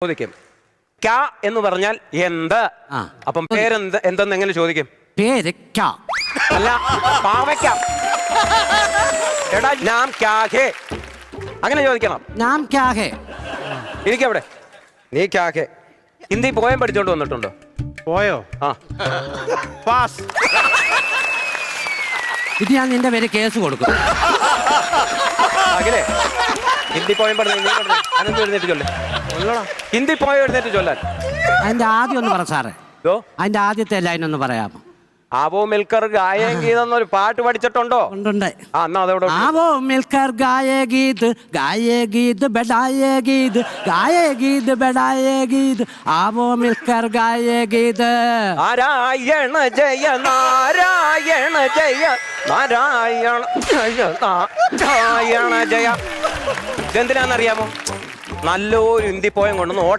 ചോദിക്കും ക്യാ എന്ന് പറഞ്ഞാൽ എന്ത്. അപ്പം പേരെന്ത് എന്തെന്ന് എങ്ങനെ ചോദിക്കും? പേര് അല്ല, പാവയ്ക്ക. എടാ നാം ക്യാ ഹേ അങ്ങനെ ചോദിക്കണം. നാം ക്യാ ഹേ. ഇരിക്കവിടെ. നീ ക്യാ ഹേ ഹിന്ദി പോയം പഠിച്ചോണ്ട് വന്നിട്ടുണ്ടോ? പോയോ? ആ പാസ്. ഇത് ഞാൻ നിന്റെ പേര് കേസ് കൊടുക്കും. അഖിലേ, ഹിന്ദി പോയം പഠിച്ചു അനന്ത് എഴുന്നേറ്റ് ചൊല്ലേ. ഹിന്ദി പോയം എഴുന്നേറ്റ് ചൊല്ലാൻ. അതിന്റെ ആദ്യം ഒന്ന് പറ സാറേ. അതിന്റെ ആദ്യത്തെ ലൈൻ ഒന്ന് പറയാമോ? ആവോ മിൽക്കർ ഗായേം ഗീത് എന്നൊരു പാട്ട് പഠിച്ചിട്ടുണ്ടോ? ഉണ്ട്. ആ എന്നാ അതോടെ. ആവോ മിൽക്കർ ഗായേ ഗീത് ബെഡായേ ഗീത് ഗായേ ഗീത് ബെഡായേ ഗീത് ആവോ മിൽക്കർ ഗായേ ഗീത്. നാരായണ ജയ നാരായണ ജയ നാരായണ ജയ നാരായണ ജയ. ഇതെന്തിനാന്നറിയാമോ? നല്ലൊരു ഹിന്ദി പോയം കൊണ്ടുവന്ന്